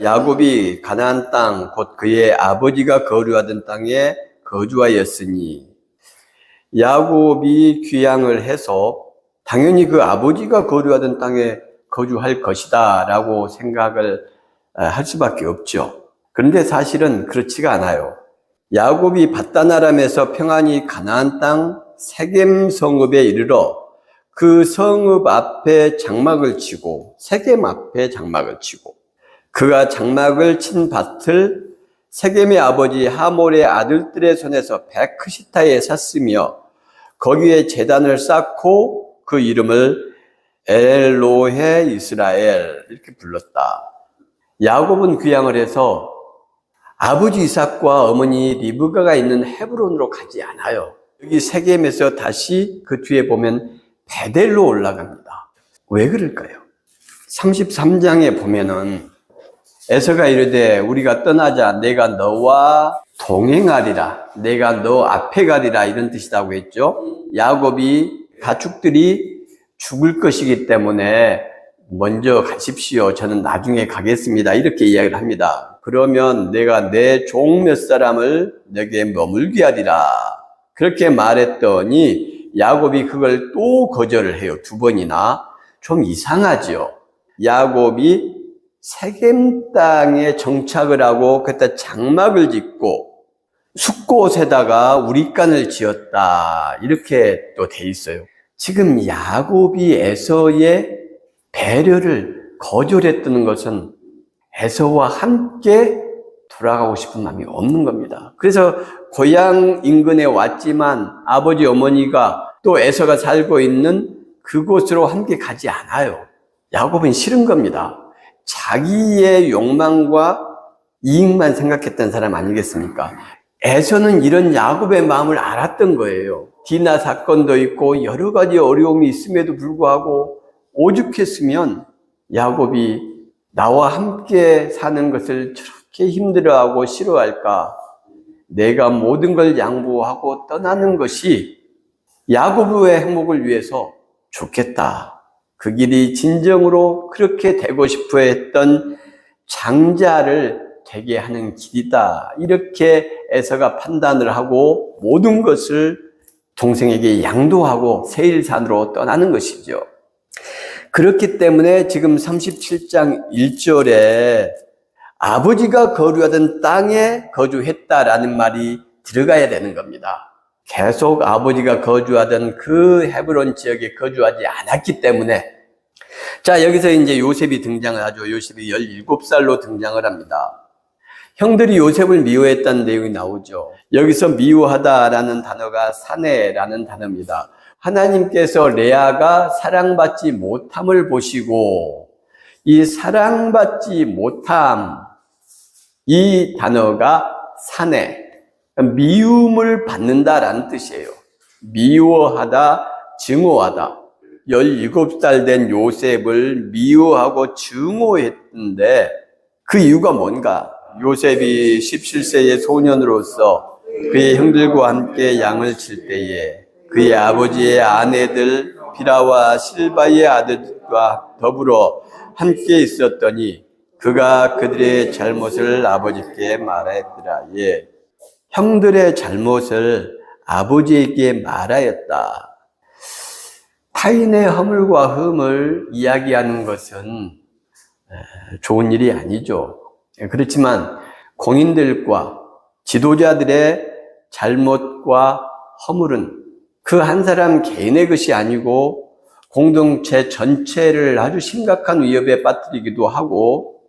야곱이 가나안 땅 곧 그의 아버지가 거류하던 땅에 거주하였으니, 야곱이 귀향을 해서 당연히 그 아버지가 거류하던 땅에 거주할 것이다 라고 생각을 할 수밖에 없죠. 그런데 사실은 그렇지가 않아요. 야곱이 밧단 아람에서 평안히 가나안 땅 세겜 성읍에 이르러 그 성읍 앞에 장막을 치고, 세겜 앞에 장막을 치고, 그가 장막을 친 밭을 세겜의 아버지 하몰의 아들들의 손에서 베크시타에 샀으며 거기에 제단을 쌓고 그 이름을 엘로헤 이스라엘 이렇게 불렀다. 야곱은 귀향을 해서 아버지 이삭과 어머니 리브가가 있는 헤브론으로 가지 않아요. 여기 세겜에서 다시 그 뒤에 보면 베델로 올라갑니다. 왜 그럴까요? 33장에 보면은 에서가 이르되 우리가 떠나자 내가 너와 동행하리라, 내가 너 앞에 가리라, 이런 뜻이라고 했죠. 야곱이 가축들이 죽을 것이기 때문에 먼저 가십시오, 저는 나중에 가겠습니다, 이렇게 이야기를 합니다. 그러면 내가 내 종 몇 사람을 내게 머물게 하리라, 그렇게 말했더니 야곱이 그걸 또 거절을 해요. 두 번이나. 좀 이상하죠. 야곱이 세겜 땅에 정착을 하고 그때 장막을 짓고 숫곳에다가 우릿간을 지었다, 이렇게 또 돼 있어요. 지금 야곱이 에서의 배려를 거절했다는 것은 에서와 함께 돌아가고 싶은 마음이 없는 겁니다. 그래서 고향 인근에 왔지만 아버지 어머니가 또 에서가 살고 있는 그곳으로 함께 가지 않아요. 야곱은 싫은 겁니다. 자기의 욕망과 이익만 생각했던 사람 아니겠습니까? 에서는 이런 야곱의 마음을 알았던 거예요. 디나 사건도 있고 여러 가지 어려움이 있음에도 불구하고 오죽했으면 야곱이 나와 함께 사는 것을 저렇게 힘들어하고 싫어할까? 내가 모든 걸 양보하고 떠나는 것이 야곱의 행복을 위해서 좋겠다. 그 길이 진정으로 그렇게 되고 싶어 했던 장자를 되게 하는 길이다, 이렇게 에서가 판단을 하고 모든 것을 동생에게 양도하고 세일산으로 떠나는 것이죠. 그렇기 때문에 지금 37장 1절에 아버지가 거류하던 땅에 거주했다라는 말이 들어가야 되는 겁니다. 계속 아버지가 거주하던 그 헤브론 지역에 거주하지 않았기 때문에. 자, 여기서 이제 요셉이 등장을 하죠. 요셉이 17살로 등장을 합니다. 형들이 요셉을 미워했다는 내용이 나오죠. 여기서 미워하다라는 단어가 사내라는 단어입니다. 하나님께서 레아가 사랑받지 못함을 보시고 이 사랑받지 못함, 이 단어가 사내, 미움을 받는다라는 뜻이에요. 미워하다, 증오하다. 17살 된 요셉을 미워하고 증오했는데 그 이유가 뭔가? 요셉이 17세의 소년으로서 그의 형들과 함께 양을 칠 때에 그의 아버지의 아내들 비라와 실바의 아들과 더불어 함께 있었더니 그가 그들의 잘못을 아버지께 말하였더라. 예. 형들의 잘못을 아버지에게 말하였다. 타인의 허물과 흠을 이야기하는 것은 좋은 일이 아니죠. 그렇지만 공인들과 지도자들의 잘못과 허물은 그 한 사람 개인의 것이 아니고 공동체 전체를 아주 심각한 위협에 빠뜨리기도 하고,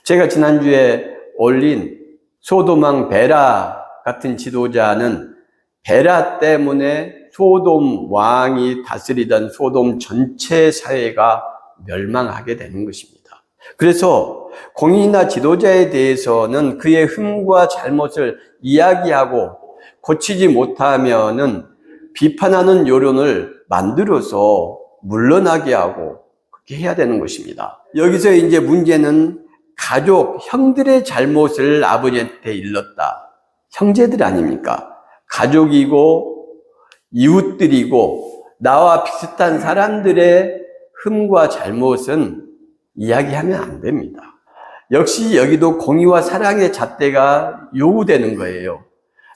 제가 지난주에 올린 소돔왕 베라 같은 지도자는 베라 때문에 소돔 왕이 다스리던 소돔 전체 사회가 멸망하게 되는 것입니다. 그래서 공인이나 지도자에 대해서는 그의 흠과 잘못을 이야기하고 고치지 못하면은 비판하는 여론을 만들어서 물러나게 하고 그렇게 해야 되는 것입니다. 여기서 이제 문제는 가족, 형들의 잘못을 아버지한테 일렀다. 형제들 아닙니까? 가족이고 이웃들이고 나와 비슷한 사람들의 흠과 잘못은 이야기하면 안 됩니다. 역시 여기도 공의와 사랑의 잣대가 요구되는 거예요.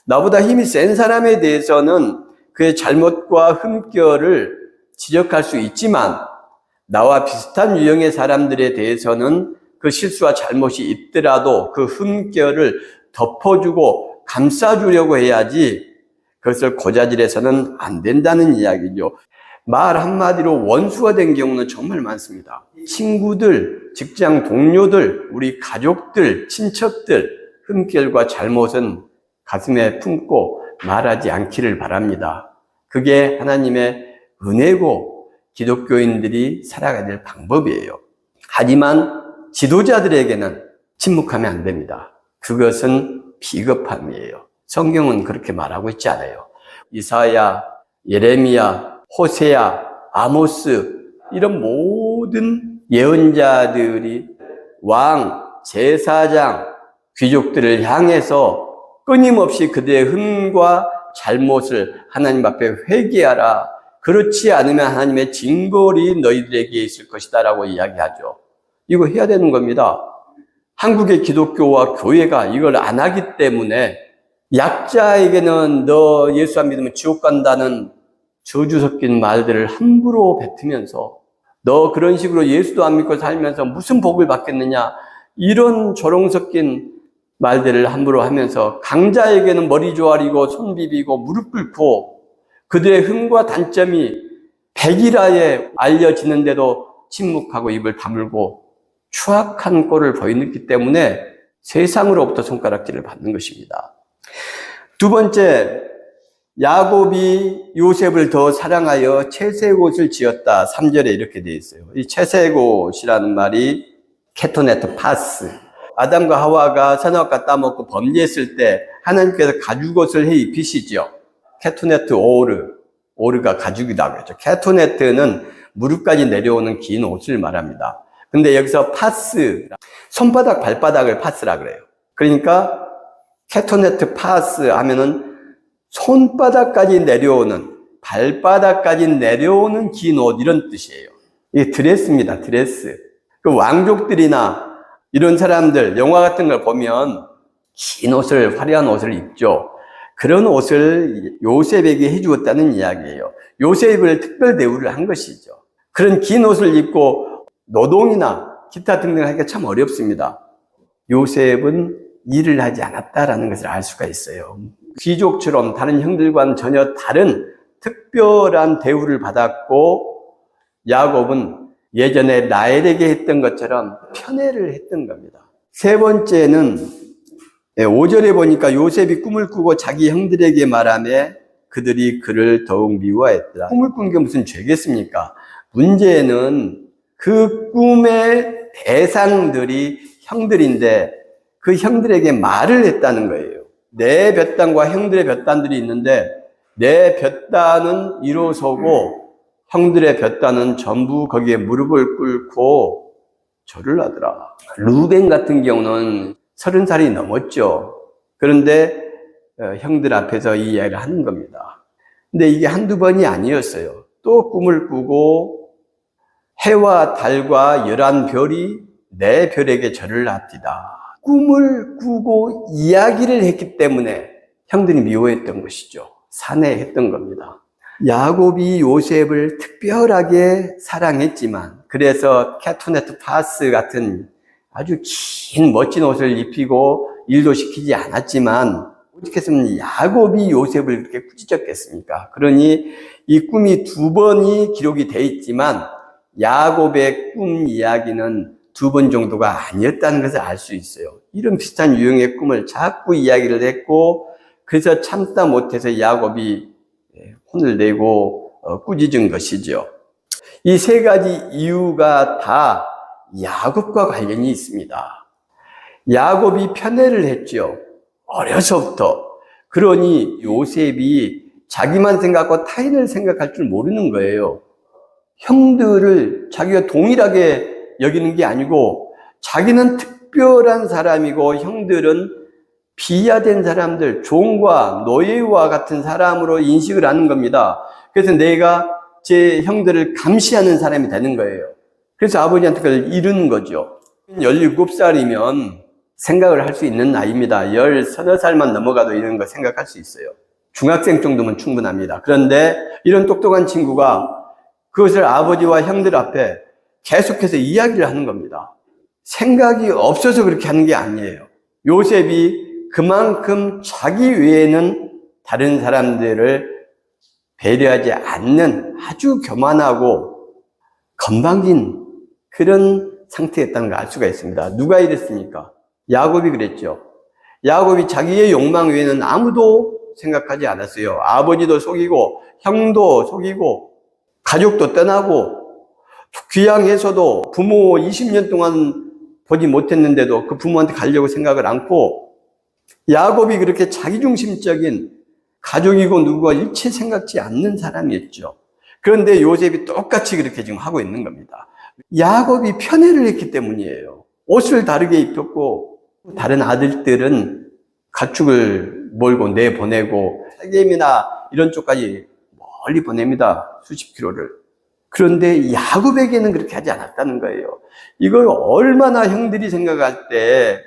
나보다 힘이 센 사람에 대해서는 그의 잘못과 흠결을 지적할 수 있지만 나와 비슷한 유형의 사람들에 대해서는 그 실수와 잘못이 있더라도 그 흠결을 덮어주고 감싸주려고 해야지 그것을 고자질해서는 안 된다는 이야기죠. 말 한마디로 원수가 된 경우는 정말 많습니다. 친구들, 직장 동료들, 우리 가족들, 친척들 흠결과 잘못은 가슴에 품고 말하지 않기를 바랍니다. 그게 하나님의 은혜고 기독교인들이 살아가야 될 방법이에요. 하지만 지도자들에게는 침묵하면 안 됩니다. 그것은 비겁함이에요. 성경은 그렇게 말하고 있지 않아요. 이사야, 예레미야, 호세야, 아모스 이런 모든 예언자들이 왕, 제사장, 귀족들을 향해서 끊임없이 그들의 흠과 잘못을 하나님 앞에 회개하라. 그렇지 않으면 하나님의 징벌이 너희들에게 있을 것이다 라고 이야기하죠. 이거 해야 되는 겁니다. 한국의 기독교와 교회가 이걸 안 하기 때문에 약자에게는 너 예수 안 믿으면 지옥 간다는 저주 섞인 말들을 함부로 뱉으면서 너 그런 식으로 예수도 안 믿고 살면서 무슨 복을 받겠느냐 이런 조롱 섞인 말들을 함부로 하면서 강자에게는 머리 조아리고 손 비비고 무릎 꿇고 그들의 흠과 단점이 백일하에 알려지는데도 침묵하고 입을 다물고 추악한 꼴을 보이기 때문에 세상으로부터 손가락질을 받는 것입니다. 두 번째, 야곱이 요셉을 더 사랑하여 채색옷을 지었다. 3절에 이렇게 되어 있어요. 이 채색옷이라는 말이 케토네트 파스. 아담과 하와가 선악과 따먹고 범죄했을 때 하나님께서 가죽옷을 해 입히시죠. 케토네트 오르가 가죽이라고 하죠. 케토네트는 무릎까지 내려오는 긴 옷을 말합니다. 근데 여기서 파스, 손바닥, 발바닥을 파스라 그래요. 그러니까 케토네트 파스 하면은 손바닥까지 내려오는, 발바닥까지 내려오는 긴 옷, 이런 뜻이에요. 이게 드레스입니다, 드레스. 그 왕족들이나 이런 사람들, 영화 같은 걸 보면 긴 옷을, 화려한 옷을 입죠. 그런 옷을 요셉에게 해주었다는 이야기예요. 요셉을 특별 대우를 한 것이죠. 그런 긴 옷을 입고 노동이나 기타 등등 하기가 참 어렵습니다. 요셉은 일을 하지 않았다라는 것을 알 수가 있어요. 귀족처럼 다른 형들과는 전혀 다른 특별한 대우를 받았고 야곱은 예전에 라헬에게 했던 것처럼 편애를 했던 겁니다. 세 번째는 5절에 보니까 요셉이 꿈을 꾸고 자기 형들에게 말하며 그들이 그를 더욱 미워했더라. 꿈을 꾼 게 무슨 죄겠습니까? 문제는 그 꿈의 대상들이 형들인데 그 형들에게 말을 했다는 거예요. 내 볕단과 형들의 볕단들이 있는데 내 볕단은 일어서고 형들의 볕단은 전부 거기에 무릎을 꿇고 절을 하더라. 루벤 같은 경우는 30살이 넘었죠. 그런데 형들 앞에서 이 이야기를 하는 겁니다. 근데 이게 한두 번이 아니었어요. 또 꿈을 꾸고 해와 달과 11별이 내 별에게 절을 합디다. 꿈을 꾸고 이야기를 했기 때문에 형들이 미워했던 것이죠. 산해했던 겁니다. 야곱이 요셉을 특별하게 사랑했지만 그래서 케토네트 파스 같은 아주 긴 멋진 옷을 입히고 일도 시키지 않았지만 어떻게 했으면 야곱이 요셉을 그렇게 꾸짖었겠습니까? 그러니 이 꿈이 2번이 기록이 돼 있지만 야곱의 꿈 이야기는 2번 정도가 아니었다는 것을 알 수 있어요. 이런 비슷한 유형의 꿈을 자꾸 이야기를 했고 그래서 참다 못해서 야곱이 혼을 내고 꾸짖은 것이죠. 이 3가지 이유가 다 야곱과 관련이 있습니다. 야곱이 편애를 했죠. 어려서부터. 그러니 요셉이 자기만 생각하고 타인을 생각할 줄 모르는 거예요. 형들을 자기가 동일하게 여기는 게 아니고 자기는 특별한 사람이고 형들은 비하된 사람들, 종과 노예와 같은 사람으로 인식을 하는 겁니다. 그래서 내가 제 형들을 감시하는 사람이 되는 거예요. 그래서 아버지한테 그걸 이루는 거죠. 17살이면 생각을 할 수 있는 나이입니다. 13살만 넘어가도 이런 거 생각할 수 있어요. 중학생 정도면 충분합니다. 그런데 이런 똑똑한 친구가 그것을 아버지와 형들 앞에 계속해서 이야기를 하는 겁니다. 생각이 없어서 그렇게 하는 게 아니에요. 요셉이 그만큼 자기 외에는 다른 사람들을 배려하지 않는 아주 교만하고 건방진 그런 상태였다는 걸 알 수가 있습니다. 누가 이랬습니까? 야곱이 그랬죠. 야곱이 자기의 욕망 외에는 아무도 생각하지 않았어요. 아버지도 속이고 형도 속이고 가족도 떠나고 귀향해서도 부모 20년 동안 보지 못했는데도 그 부모한테 가려고 생각을 않고 야곱이 그렇게 자기중심적인 가족이고 누구가 일체 생각지 않는 사람이었죠. 그런데 요셉이 똑같이 그렇게 지금 하고 있는 겁니다. 야곱이 편애를 했기 때문이에요. 옷을 다르게 입혔고 다른 아들들은 가축을 몰고 내보내고 세겜이나 이런 쪽까지 멀리 보냅니다. 수십 킬로를. 그런데 야곱에게는 그렇게 하지 않았다는 거예요. 이걸 얼마나 형들이 생각할 때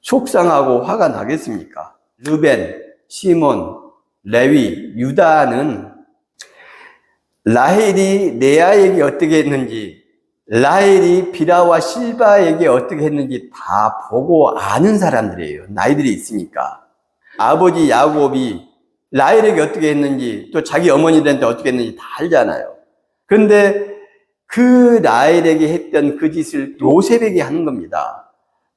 속상하고 화가 나겠습니까? 르벤, 시몬, 레위, 유다는 라헬이 레아에게 어떻게 했는지, 라헬이 비라와 실바에게 어떻게 했는지 다 보고 아는 사람들이에요. 나이들이 있으니까. 아버지 야곱이 라헬에게 어떻게 했는지, 또 자기 어머니들한테 어떻게 했는지 다 알잖아요. 그런데 그 라헬에게 했던 그 짓을 요셉에게 하는 겁니다.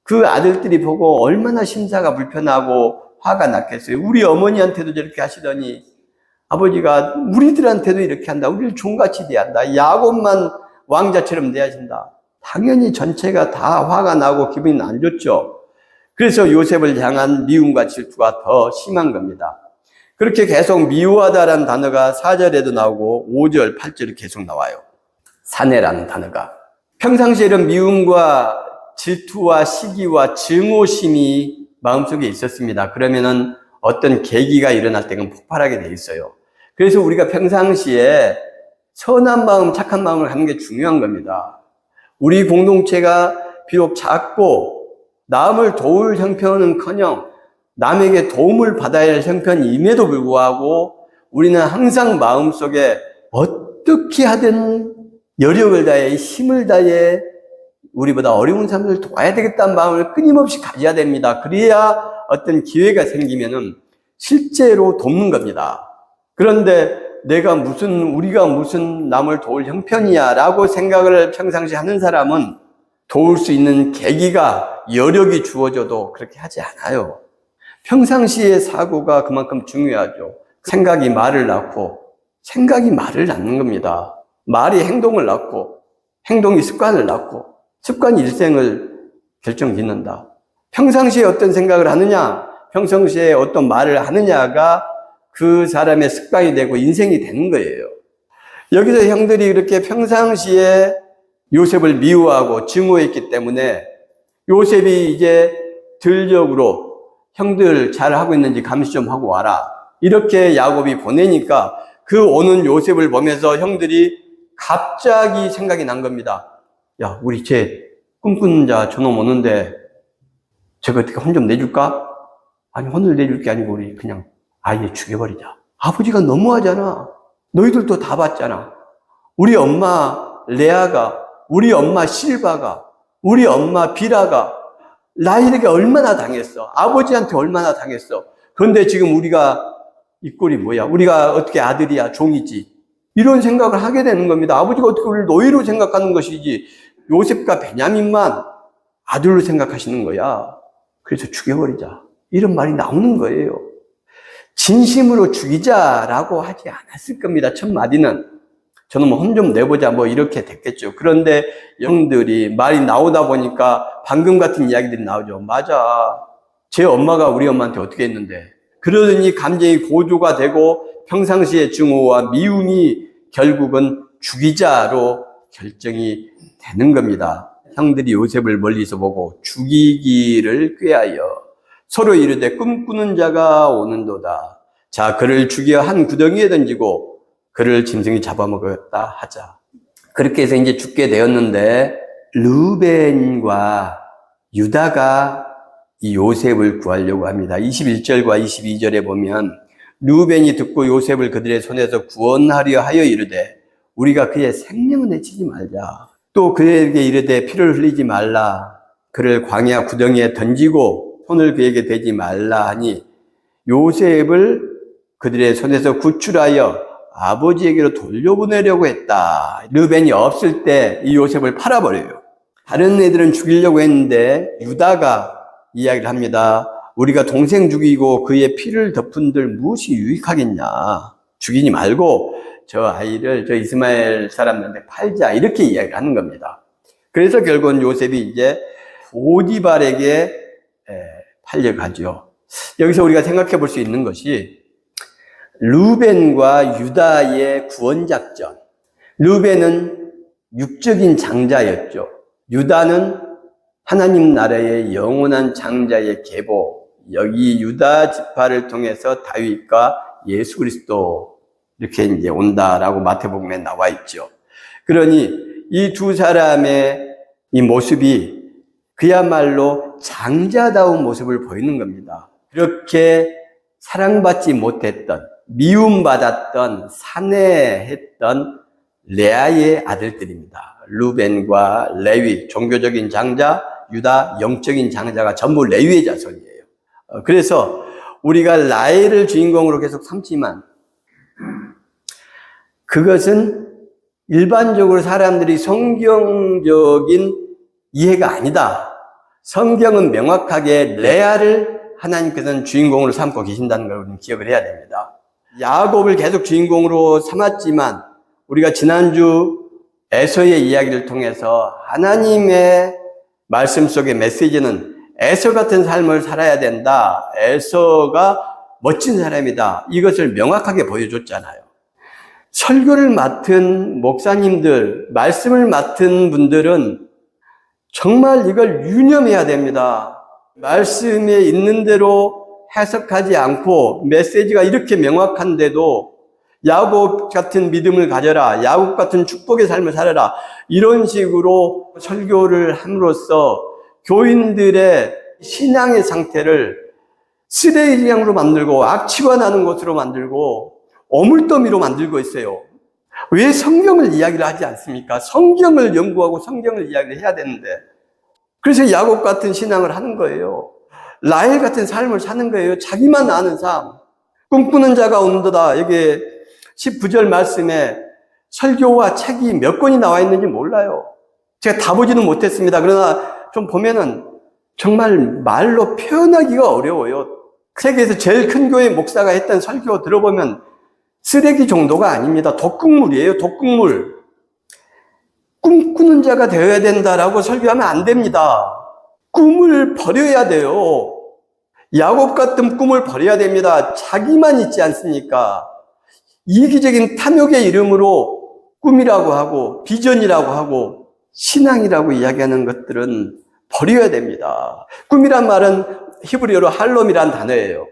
그 아들들이 보고 얼마나 심사가 불편하고 화가 났겠어요. 우리 어머니한테도 저렇게 하시더니 아버지가 우리들한테도 이렇게 한다. 우리를 종같이 대한다. 야곱만 왕자처럼 대하신다. 당연히 전체가 다 화가 나고 기분이 안 좋죠. 그래서 요셉을 향한 미움과 질투가 더 심한 겁니다. 그렇게 계속 미워하다라는 단어가 4절에도 나오고 5절, 8절에 계속 나와요. 사내라는 단어가. 평상시에 이런 미움과 질투와 시기와 증오심이 마음속에 있었습니다. 그러면은 어떤 계기가 일어날 때는 폭발하게 돼 있어요. 그래서 우리가 평상시에 선한 마음, 착한 마음을 갖는 게 중요한 겁니다. 우리 공동체가 비록 작고 남을 도울 형편은커녕 남에게 도움을 받아야 할 형편임에도 불구하고 우리는 항상 마음속에 어떻게 하든 여력을 다해 힘을 다해 우리보다 어려운 사람들을 도와야 되겠다는 마음을 끊임없이 가져야 됩니다. 그래야 어떤 기회가 생기면은 실제로 돕는 겁니다. 그런데 우리가 무슨 남을 도울 형편이야 라고 생각을 평상시 하는 사람은 도울 수 있는 계기가 여력이 주어져도 그렇게 하지 않아요. 평상시의 사고가 그만큼 중요하죠. 생각이 말을 낳고 생각이 말을 낳는 겁니다. 말이 행동을 낳고 행동이 습관을 낳고 습관이 일생을 결정짓는다. 평상시에 어떤 생각을 하느냐, 평상시에 어떤 말을 하느냐가 그 사람의 습관이 되고 인생이 되는 거예요. 여기서 형들이 이렇게 평상시에 요셉을 미워하고 증오했기 때문에 요셉이 이제 들적으로 형들 잘하고 있는지 감시 좀 하고 와라. 이렇게 야곱이 보내니까 그 오는 요셉을 보면서 형들이 갑자기 생각이 난 겁니다. 야, 우리 쟤 꿈꾸는 자 저놈 오는데 저거 어떻게 혼 좀 내줄까? 아니, 혼을 내줄 게 아니고 우리 그냥 아예 죽여버리자. 아버지가 너무하잖아. 너희들도 다 봤잖아. 우리 엄마 레아가, 우리 엄마 실바가, 우리 엄마 비라가 라헬에게 얼마나 당했어. 아버지한테 얼마나 당했어. 그런데 지금 우리가 이 꼴이 뭐야? 우리가 어떻게 아들이야, 종이지. 이런 생각을 하게 되는 겁니다. 아버지가 어떻게 우리를 노예로 생각하는 것이지 요셉과 베냐민만 아들로 생각하시는 거야. 그래서 죽여버리자. 이런 말이 나오는 거예요. 진심으로 죽이자라고 하지 않았을 겁니다. 첫 마디는. 저는 혼 좀 내보자 뭐 이렇게 됐겠죠. 그런데 형들이 말이 나오다 보니까 방금 같은 이야기들이 나오죠. 맞아. 제 엄마가 우리 엄마한테 어떻게 했는데. 그러더니 감정이 고조가 되고 평상시의 증오와 미움이 결국은 죽이자로 결정이 되는 겁니다. 형들이 요셉을 멀리서 보고 죽이기를 꾀하여 서로 이르되 꿈꾸는 자가 오는도다. 자, 그를 죽여 한 구덩이에 던지고 그를 짐승이 잡아먹었다 하자. 그렇게 해서 이제 죽게 되었는데 르벤과 유다가 이 요셉을 구하려고 합니다. 21절과 22절에 보면 르벤이 듣고 요셉을 그들의 손에서 구원하려 하여 이르되 우리가 그의 생명을 내치지 말자. 또 그에게 이르되 피를 흘리지 말라. 그를 광야 구덩이에 던지고 손을 그에게 대지 말라 하니 요셉을 그들의 손에서 구출하여 아버지에게로 돌려보내려고 했다. 르벤이 없을 때 이 요셉을 팔아버려요. 다른 애들은 죽이려고 했는데 유다가 이야기를 합니다. 우리가 동생 죽이고 그의 피를 덮은들 무엇이 유익하겠냐. 죽이지 말고 저 아이를 저 이스마엘 사람들한테 팔자. 이렇게 이야기를 하는 겁니다. 그래서 결국은 요셉이 이제 보디발에게 팔려가죠. 여기서 우리가 생각해 볼 수 있는 것이 르벤과 유다의 구원작전. 르벤은 육적인 장자였죠. 유다는 하나님 나라의 영원한 장자의 계보. 여기 유다 지파를 통해서 다윗과 예수 그리스도 이렇게 이제 온다라고 마태복음에 나와 있죠. 그러니 이 두 사람의 이 모습이 그야말로 장자다운 모습을 보이는 겁니다. 그렇게 사랑받지 못했던, 미움받았던, 산해했던 레아의 아들들입니다. 르벤과 레위, 종교적인 장자, 유다, 영적인 장자가 전부 레위의 자손이에요. 그래서 우리가 라헬을 주인공으로 계속 삼지만 그것은 일반적으로 사람들이 성경적인 이해가 아니다. 성경은 명확하게 레아를 하나님께서는 주인공으로 삼고 계신다는 걸 우리는 기억을 해야 됩니다. 야곱을 계속 주인공으로 삼았지만 우리가 지난주 에서의 이야기를 통해서 하나님의 말씀 속의 메시지는 에서 같은 삶을 살아야 된다. 에서가 멋진 사람이다. 이것을 명확하게 보여줬잖아요. 설교를 맡은 목사님들, 말씀을 맡은 분들은 정말 이걸 유념해야 됩니다. 말씀에 있는 대로 해석하지 않고 메시지가 이렇게 명확한데도 야곱 같은 믿음을 가져라, 야곱 같은 축복의 삶을 살아라, 이런 식으로 설교를 함으로써 교인들의 신앙의 상태를 쓰레기장으로 만들고 악취가 나는 곳으로 만들고 어물더미로 만들고 있어요. 왜 성경을 이야기를 하지 않습니까? 성경을 연구하고 성경을 이야기를 해야 되는데. 그래서 야곱 같은 신앙을 하는 거예요. 라헬 같은 삶을 사는 거예요. 자기만 아는 삶. 꿈꾸는 자가 온도다. 여기 19절 말씀에 설교와 책이 몇 권이 나와 있는지 몰라요. 제가 다 보지는 못했습니다. 그러나 좀 보면은 정말 말로 표현하기가 어려워요. 세계에서 제일 큰 교회 목사가 했던 설교 들어보면 쓰레기 정도가 아닙니다. 독극물이에요. 독극물. 꿈꾸는 자가 되어야 된다라고 설교하면 안 됩니다. 꿈을 버려야 돼요. 야곱 같은 꿈을 버려야 됩니다. 자기만 있지 않습니까? 이기적인 탐욕의 이름으로 꿈이라고 하고 비전이라고 하고 신앙이라고 이야기하는 것들은 버려야 됩니다. 꿈이란 말은 히브리어로 할롬이란 단어예요.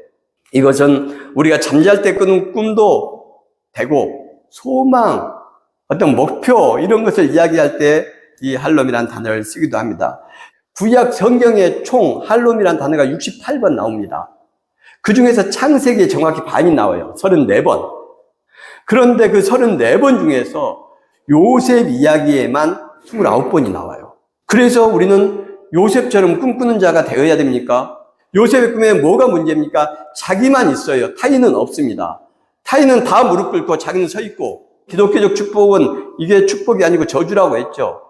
이것은 우리가 잠잘 때 꾸는 꿈도 되고 소망, 어떤 목표 이런 것을 이야기할 때 이 할롬이란 단어를 쓰기도 합니다. 구약 성경에 총 할롬이란 단어가 68번 나옵니다. 그 중에서 창세기에 정확히 반이 나와요. 34번. 그런데 그 34번 중에서 요셉 이야기에만 29번이 나와요. 그래서 우리는 요셉처럼 꿈꾸는 자가 되어야 됩니까? 요셉의 꿈에 뭐가 문제입니까? 자기만 있어요. 타인은 없습니다. 타인은 다 무릎 꿇고 자기는 서 있고, 기독교적 축복은 이게 축복이 아니고 저주라고 했죠.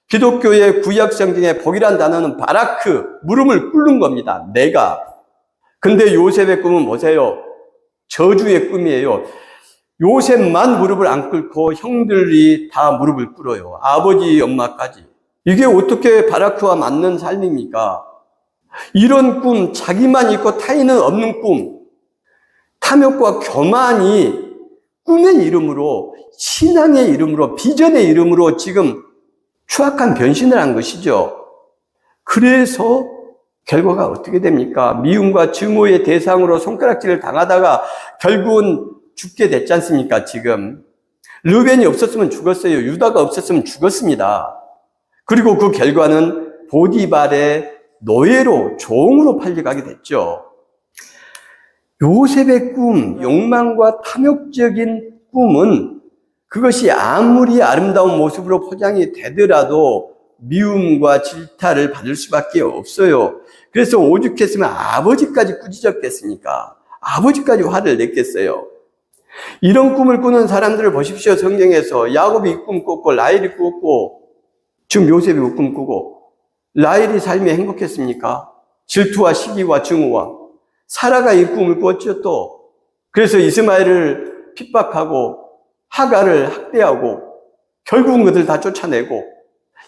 기독교의 구약 성경의 복이란 단어는 바라크, 무릎을 꿇는 겁니다. 내가. 근데 요셉의 꿈은 뭐세요? 저주의 꿈이에요. 요셉만 무릎을 안 꿇고 형들이 다 무릎을 꿇어요. 아버지, 엄마까지. 이게 어떻게 바라크와 맞는 삶입니까? 이런 꿈, 자기만 있고 타인은 없는 꿈, 탐욕과 교만이 꿈의 이름으로, 신앙의 이름으로, 비전의 이름으로 지금 추악한 변신을 한 것이죠. 그래서 결과가 어떻게 됩니까? 미움과 증오의 대상으로 손가락질을 당하다가 결국은 죽게 됐지 않습니까? 지금 르벤이 없었으면 죽었어요. 유다가 없었으면 죽었습니다. 그리고 그 결과는 보디발의 노예로, 종으로 팔려가게 됐죠. 요셉의 꿈, 욕망과 탐욕적인 꿈은 그것이 아무리 아름다운 모습으로 포장이 되더라도 미움과 질타를 받을 수밖에 없어요. 그래서 오죽했으면 아버지까지 꾸짖었겠습니까? 아버지까지 화를 냈겠어요. 이런 꿈을 꾸는 사람들을 보십시오. 성경에서 야곱이 꿈 꿨고 라헬이 꾸었고 지금 요셉이 꿈 꾸고, 라헬이 삶이 행복했습니까? 질투와 시기와 증오와. 사라가 이 꿈을 꿨죠 또. 그래서 이스마엘을 핍박하고 하갈을 학대하고 결국은 그들 다 쫓아내고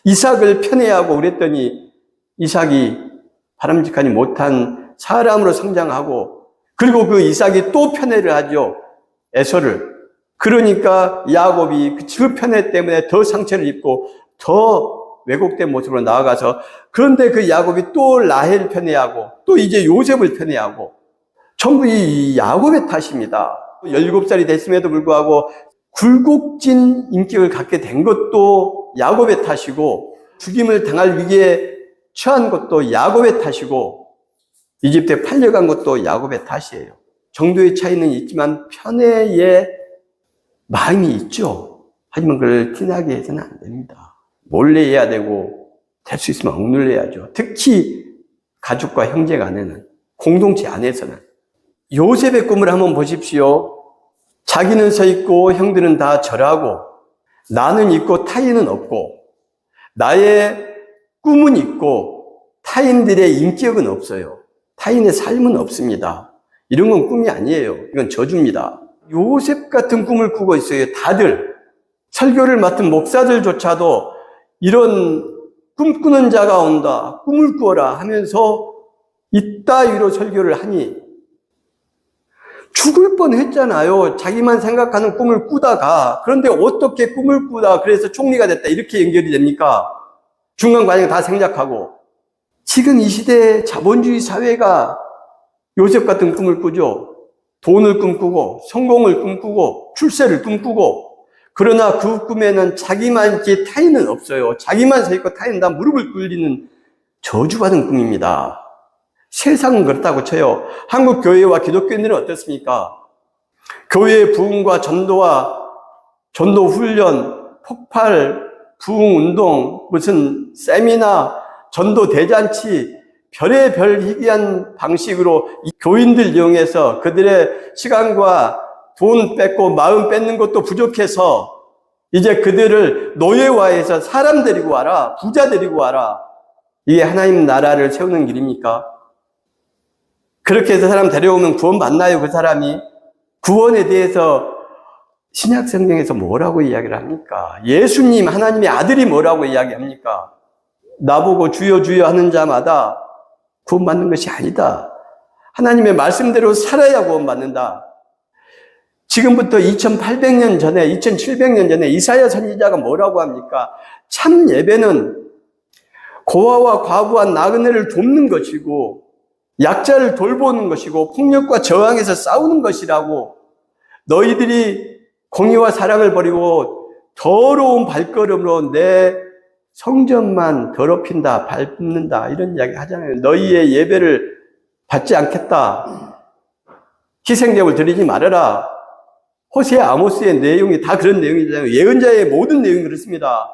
이삭을 편애하고 그랬더니 이삭이 바람직하지 못한 사람으로 성장하고, 그리고 그 이삭이 또 편애를 하죠. 에서를. 그러니까 야곱이 그 편애 때문에 더 상처를 입고 더 왜곡된 모습으로 나아가서, 그런데 그 야곱이 또 라헬 편애하고 또 이제 요셉을 편애하고, 전부 이 야곱의 탓입니다. 17살이 됐음에도 불구하고 굴곡진 인격을 갖게 된 것도 야곱의 탓이고, 죽임을 당할 위기에 처한 것도 야곱의 탓이고, 이집트에 팔려간 것도 야곱의 탓이에요. 정도의 차이는 있지만 편애의 마음이 있죠. 하지만 그걸 티나게 해서는 안 됩니다. 몰래 해야 되고, 될 수 있으면 억눌려야죠. 특히 가족과 형제 간에는, 공동체 안에서는. 요셉의 꿈을 한번 보십시오. 자기는 서 있고 형들은 다 절하고, 나는 있고 타인은 없고, 나의 꿈은 있고 타인들의 인격은 없어요. 타인의 삶은 없습니다. 이런 건 꿈이 아니에요. 이건 저주입니다. 요셉 같은 꿈을 꾸고 있어요. 다들. 설교를 맡은 목사들조차도 이런 꿈꾸는 자가 온다, 꿈을 꾸어라 하면서 이따위로 설교를 하니 죽을 뻔했잖아요. 자기만 생각하는 꿈을 꾸다가. 그런데 어떻게 꿈을 꾸다 그래서 총리가 됐다 이렇게 연결이 됩니까? 중간 과정 다 생략하고. 지금 이 시대의 자본주의 사회가 요셉 같은 꿈을 꾸죠. 돈을 꿈꾸고 성공을 꿈꾸고 출세를 꿈꾸고. 그러나 그 꿈에는 자기만 있지 타인은 없어요. 자기만 서 있고 타인은 다 무릎을 꿇리는 저주받은 꿈입니다. 세상은 그렇다고 쳐요. 한국 교회와 기독교인들은 어떻습니까? 교회의 부흥과 전도 훈련, 폭발, 부흥 운동, 무슨 세미나, 전도 대잔치, 별의별 희귀한 방식으로 이 교인들 이용해서 그들의 시간과 돈 뺏고 마음 뺏는 것도 부족해서 이제 그들을 노예화해서 사람 데리고 와라, 부자 데리고 와라. 이게 하나님 나라를 세우는 길입니까? 그렇게 해서 사람 데려오면 구원 받나요, 그 사람이? 구원에 대해서 신약 성경에서 뭐라고 이야기를 합니까? 예수님, 하나님의 아들이 뭐라고 이야기합니까? 나보고 주여 주여 하는 자마다 구원받는 것이 아니다. 하나님의 말씀대로 살아야 구원받는다. 지금부터 2800년 전에, 2700년 전에 이사야 선지자가 뭐라고 합니까? 참 예배는 고아와 과부와 나그네를 돕는 것이고 약자를 돌보는 것이고 폭력과 저항에서 싸우는 것이라고, 너희들이 공의와 사랑을 버리고 더러운 발걸음으로 내 성전만 더럽힌다, 밟는다 이런 이야기 하잖아요. 너희의 예배를 받지 않겠다. 희생제물 드리지 말아라. 호세아, 아모스의 내용이 다 그런 내용이잖아요. 예언자의 모든 내용이 그렇습니다.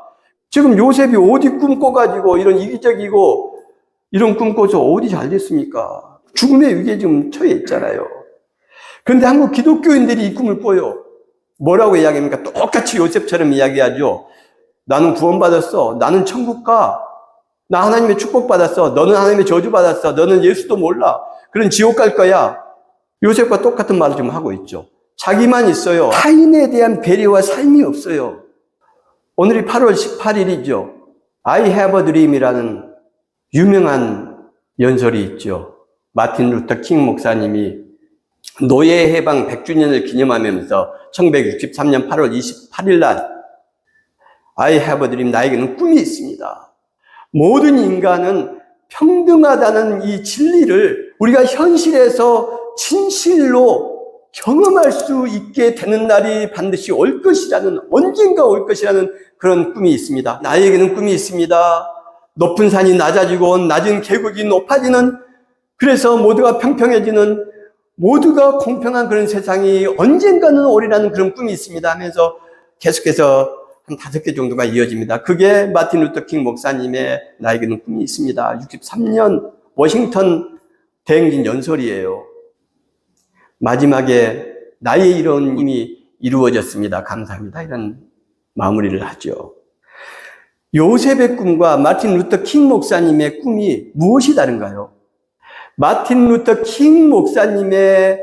지금 요셉이 어디 꿈꿔가지고 이런 이기적이고 이런 꿈꿔서 어디 잘 됐습니까? 죽음의 위기에 지금 처해 있잖아요. 그런데 한국 기독교인들이 이 꿈을 꿔요. 뭐라고 이야기합니까? 똑같이 요셉처럼 이야기하죠. 나는 구원받았어. 나는 천국 가. 나 하나님의 축복받았어. 너는 하나님의 저주받았어. 너는 예수도 몰라. 그런 지옥 갈 거야. 요셉과 똑같은 말을 지금 하고 있죠. 자기만 있어요. 타인에 대한 배려와 삶이 없어요. 오늘이 8월 18일이죠. I have a dream이라는 유명한 연설이 있죠. 마틴 루터 킹 목사님이 노예 해방 100주년을 기념하면서 1963년 8월 28일 날 I have a dream, 나에게는 꿈이 있습니다. 모든 인간은 평등하다는 이 진리를 우리가 현실에서 진실로 경험할 수 있게 되는 날이 반드시 올 것이라는, 언젠가 올 것이라는 그런 꿈이 있습니다. 나에게는 꿈이 있습니다. 높은 산이 낮아지고 낮은 계곡이 높아지는, 그래서 모두가 평평해지는, 모두가 공평한 그런 세상이 언젠가는 오리라는 그런 꿈이 있습니다 하면서 계속해서 한 5개 정도가 이어집니다. 그게 마틴 루터 킹 목사님의 나에게는 꿈이 있습니다. 63년 워싱턴 대행진 연설이에요. 마지막에 나의 이런 꿈이 이루어졌습니다. 감사합니다. 이런 마무리를 하죠. 요셉의 꿈과 마틴 루터 킹 목사님의 꿈이 무엇이 다른가요? 마틴 루터 킹 목사님의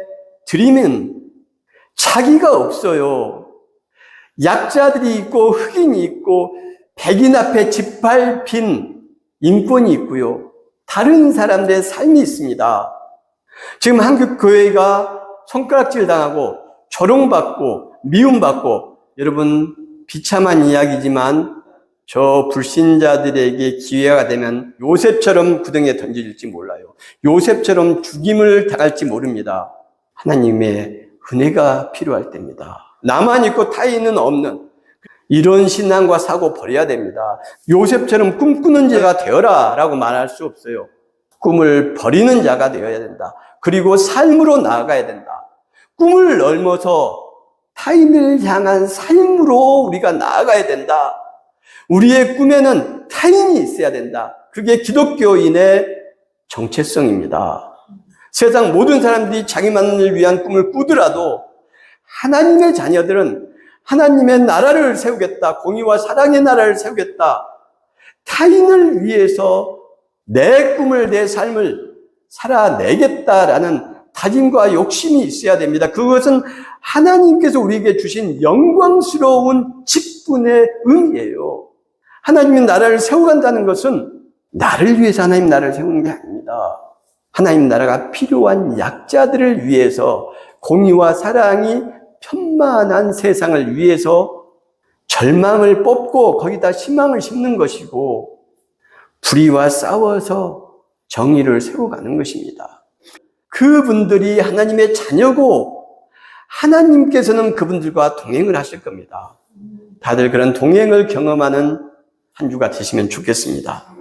드림은 자기가 없어요. 약자들이 있고 흑인이 있고 백인 앞에 짓밟힌 인권이 있고요. 다른 사람들의 삶이 있습니다. 지금 한국 교회가 손가락질 당하고 조롱받고 미움받고, 여러분 비참한 이야기지만 저 불신자들에게 기회가 되면 요셉처럼 구덩이에 던져질지 몰라요. 요셉처럼 죽임을 당할지 모릅니다. 하나님의 은혜가 필요할 때입니다. 나만 있고 타인은 없는 이런 신앙과 사고 버려야 됩니다. 요셉처럼 꿈꾸는 자가 되어라 라고 말할 수 없어요. 꿈을 버리는 자가 되어야 된다. 그리고 삶으로 나아가야 된다. 꿈을 넘어서 타인을 향한 삶으로 우리가 나아가야 된다. 우리의 꿈에는 타인이 있어야 된다. 그게 기독교인의 정체성입니다. 세상 모든 사람들이 자기만을 위한 꿈을 꾸더라도 하나님의 자녀들은 하나님의 나라를 세우겠다, 공의와 사랑의 나라를 세우겠다, 타인을 위해서 내 꿈을, 내 삶을 살아내겠다라는 다짐과 욕심이 있어야 됩니다. 그것은 하나님께서 우리에게 주신 영광스러운 직분의 의미예요. 하나님의 나라를 세워간다는 것은 나를 위해서 하나님 나라를 세우는 게 아닙니다. 하나님 나라가 필요한 약자들을 위해서, 공의와 사랑이 편만한 세상을 위해서 절망을 뽑고 거기다 희망을 심는 것이고, 불의와 싸워서 정의를 세워가는 것입니다. 그분들이 하나님의 자녀고 하나님께서는 그분들과 동행을 하실 겁니다. 다들 그런 동행을 경험하는 한 주가 되시면 좋겠습니다.